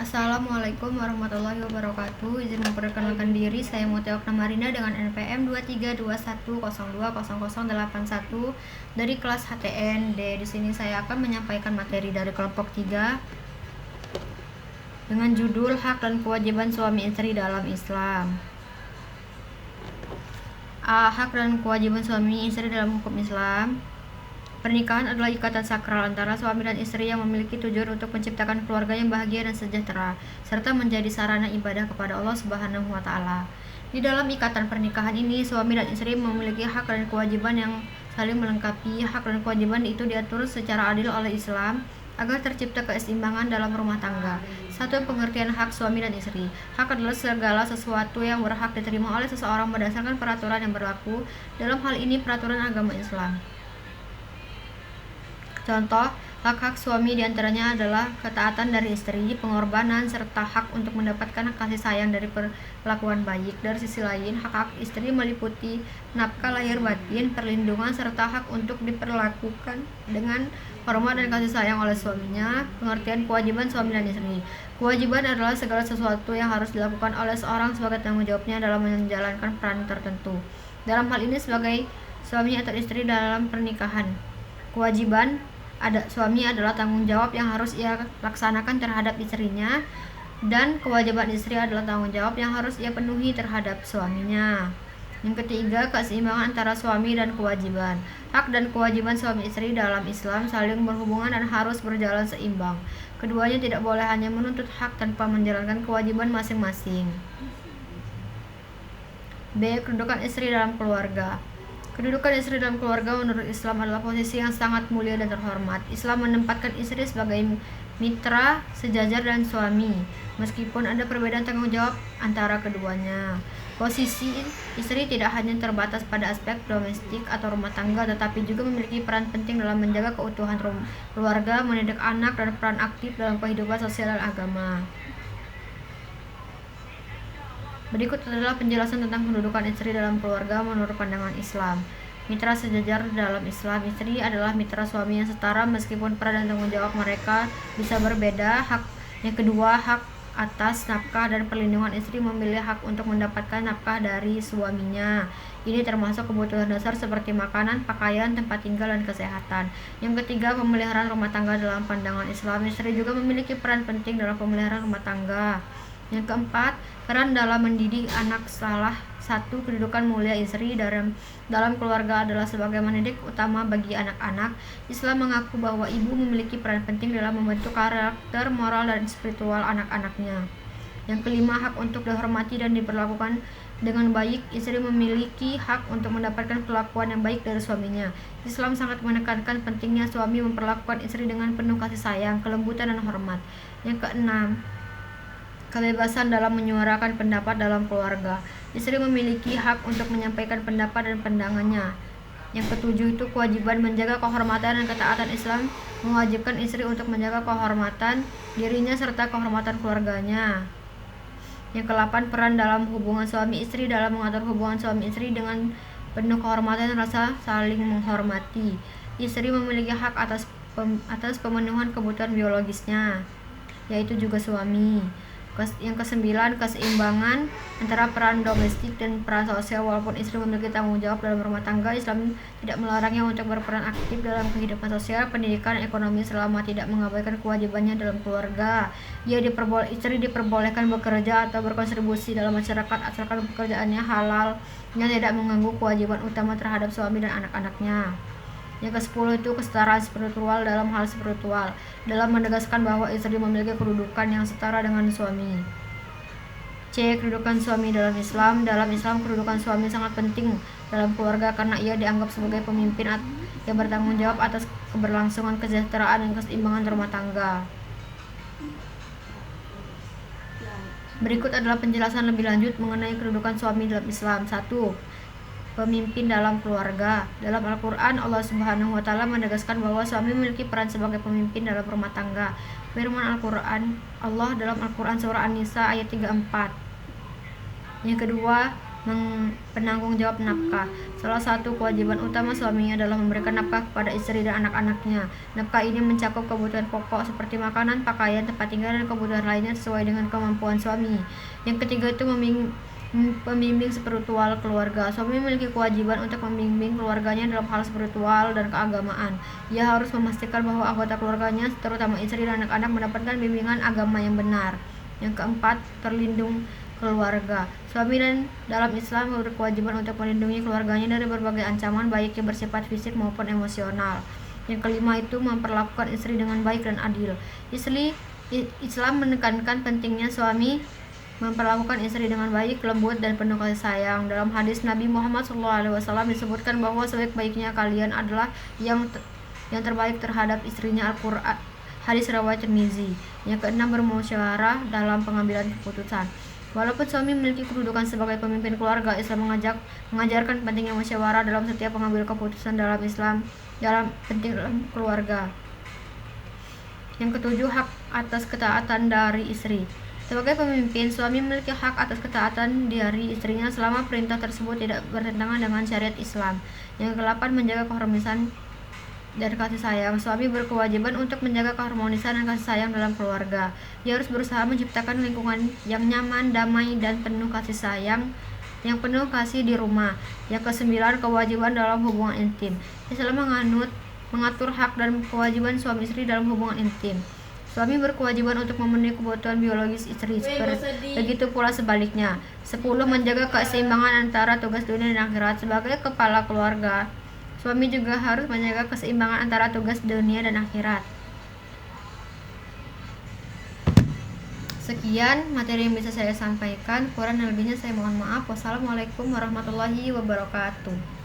Assalamualaikum warahmatullahi wabarakatuh. Izin memperkenalkan diri, saya Mutia Oktamarina dengan NPM 2321020081 dari kelas HTND. Di sini saya akan menyampaikan materi dari kelompok 3 dengan judul Hak dan Kewajiban Suami Istri dalam Islam. Hak dan kewajiban suami istri dalam hukum Islam. Pernikahan adalah ikatan sakral antara suami dan istri yang memiliki tujuan untuk menciptakan keluarga yang bahagia dan sejahtera, serta menjadi sarana ibadah kepada Allah Subhanahu wa Ta'ala. Di dalam ikatan pernikahan ini, suami dan istri memiliki hak dan kewajiban yang saling melengkapi. Hak dan kewajiban itu diatur secara adil oleh Islam agar tercipta keseimbangan dalam rumah tangga. Satu, pengertian hak suami dan istri. Hak adalah segala sesuatu yang berhak diterima oleh seseorang berdasarkan peraturan yang berlaku. Dalam hal ini, peraturan agama Islam. Contoh, hak-hak suami diantaranya adalah ketaatan dari istri, pengorbanan, serta hak untuk mendapatkan kasih sayang dari perlakuan baik. Dari sisi lain, hak-hak istri meliputi nafkah lahir batin, perlindungan, serta hak untuk diperlakukan dengan hormat dan kasih sayang oleh suaminya. Pengertian kewajiban suami dan istri. Kewajiban adalah segala sesuatu yang harus dilakukan oleh seorang sebagai tanggung jawabnya dalam menjalankan peran tertentu. Dalam hal ini sebagai suami atau istri dalam pernikahan. Kewajiban suami adalah tanggung jawab yang harus ia laksanakan terhadap istrinya, dan kewajiban istri adalah tanggung jawab yang harus ia penuhi terhadap suaminya. Yang ketiga, keseimbangan antara suami dan kewajiban. Hak dan kewajiban suami istri dalam Islam saling berhubungan dan harus berjalan seimbang. Keduanya tidak boleh hanya menuntut hak tanpa menjalankan kewajiban masing-masing. B. Kedudukan istri dalam keluarga. Kedudukan istri dalam keluarga menurut Islam adalah posisi yang sangat mulia dan terhormat. Islam menempatkan istri sebagai mitra sejajar dan suami, meskipun ada perbedaan tanggung jawab antara keduanya. Posisi istri tidak hanya terbatas pada aspek domestik atau rumah tangga, tetapi juga memiliki peran penting dalam menjaga keutuhan keluarga, mendidik anak, dan peran aktif dalam kehidupan sosial dan agama. Berikut adalah penjelasan tentang kedudukan istri dalam keluarga menurut pandangan Islam. Mitra sejajar dalam Islam. Istri adalah mitra suami yang setara meskipun peran dan tanggung jawab mereka bisa berbeda. Yang kedua, hak atas nafkah dan perlindungan. Istri memilih hak untuk mendapatkan nafkah dari suaminya. Ini termasuk kebutuhan dasar seperti makanan, pakaian, tempat tinggal, dan kesehatan. Yang ketiga, pemeliharaan rumah tangga dalam pandangan Islam. Istri juga memiliki peran penting dalam pemeliharaan rumah tangga. Yang keempat, peran dalam mendidik anak. Salah satu kedudukan mulia istri dalam keluarga adalah sebagai mendidik utama bagi anak-anak. Islam mengaku bahwa ibu memiliki peran penting dalam membentuk karakter, moral, dan spiritual anak-anaknya. Yang kelima, hak untuk dihormati dan diperlakukan dengan baik. Istri memiliki hak untuk mendapatkan perlakuan yang baik dari suaminya. Islam sangat menekankan pentingnya suami memperlakukan istri dengan penuh kasih sayang, kelembutan, dan hormat. Yang keenam, kebebasan dalam menyuarakan pendapat dalam keluarga. Istri memiliki hak untuk menyampaikan pendapat dan pandangannya. Yang ketujuh itu kewajiban menjaga kehormatan dan ketaatan. Islam mewajibkan istri untuk menjaga kehormatan dirinya serta kehormatan keluarganya. Yang kedelapan, peran dalam hubungan suami istri. Dalam mengatur hubungan suami istri dengan penuh kehormatan dan rasa saling menghormati. Istri memiliki hak atas pemenuhan kebutuhan biologisnya, yaitu juga suami. Yang kesembilan, keseimbangan antara peran domestik dan peran sosial. Walaupun istri memiliki tanggung jawab dalam rumah tangga, Islam tidak melarangnya untuk berperan aktif dalam kehidupan sosial, pendidikan, ekonomi selama tidak mengabaikan kewajibannya dalam keluarga. Istri diperbolehkan bekerja atau berkontribusi dalam masyarakat asalkan pekerjaannya halal yang tidak mengganggu kewajiban utama terhadap suami dan anak-anaknya. Yang ke-10 itu kesetaraan spiritual dalam hal spiritual, dalam menegaskan bahwa istri memiliki kedudukan yang setara dengan suami. C. Kedudukan suami dalam Islam. Dalam Islam, kedudukan suami sangat penting dalam keluarga karena ia dianggap sebagai pemimpin yang bertanggung jawab atas keberlangsungan kesejahteraan dan keseimbangan rumah tangga. Berikut adalah penjelasan lebih lanjut mengenai kedudukan suami dalam Islam. 1. Pemimpin dalam keluarga. Dalam Al-Quran, Allah Subhanahu wa Ta'ala menegaskan bahwa suami memiliki peran sebagai pemimpin dalam rumah tangga. Firman Al-Quran Allah dalam Al-Quran surah An-Nisa ayat 34. Yang kedua, penanggung jawab nafkah. Salah satu kewajiban utama suaminya adalah memberikan nafkah kepada istri dan anak-anaknya. Nafkah ini mencakup kebutuhan pokok seperti makanan, pakaian, tempat tinggal, dan kebutuhan lainnya sesuai dengan kemampuan suami. Yang ketiga itu pembimbing spiritual keluarga. Suami memiliki kewajiban untuk membimbing keluarganya dalam hal spiritual dan keagamaan. Ia harus memastikan bahwa anggota keluarganya, terutama istri dan anak-anak, mendapatkan bimbingan agama yang benar. Yang keempat, terlindung keluarga. Suami dan dalam Islam berkewajiban untuk melindungi keluarganya dari berbagai ancaman, baik yang bersifat fisik maupun emosional. Yang kelima itu memperlakukan istri dengan baik dan adil. Islam menekankan pentingnya suami memperlakukan istri dengan baik, lembut, dan penuh kasih sayang. Dalam hadis Nabi Muhammad SAW disebutkan bahwa sebaik-baiknya kalian adalah yang terbaik terhadap istrinya. Al-Quran. Hadis riwayat Tirmizi. Yang keenam, bermusyawarah dalam pengambilan keputusan. Walaupun suami memiliki kedudukan sebagai pemimpin keluarga, Islam mengajarkan pentingnya musyawarah dalam setiap pengambil keputusan dalam keluarga. Yang ketujuh, hak atas ketaatan dari istri. Sebagai pemimpin, suami memiliki hak atas ketaatan dari istrinya selama perintah tersebut tidak bertentangan dengan syariat Islam. Yang kedelapan, menjaga keharmonisan dan kasih sayang. Suami berkewajiban untuk menjaga keharmonisan dan kasih sayang dalam keluarga. Dia harus berusaha menciptakan lingkungan yang nyaman, damai, dan penuh kasih sayang, yang penuh kasih di rumah. Yang kesembilan, kewajiban dalam hubungan intim. Islam mengatur hak dan kewajiban suami istri dalam hubungan intim. Suami berkewajiban untuk memenuhi kebutuhan biologis istri, begitu pula sebaliknya. 10. Menjaga keseimbangan antara tugas dunia dan akhirat. Sebagai kepala keluarga, suami juga harus menjaga keseimbangan antara tugas dunia dan akhirat. Sekian materi yang bisa saya sampaikan. Kurang dan lebihnya saya mohon maaf. Wassalamualaikum warahmatullahi wabarakatuh.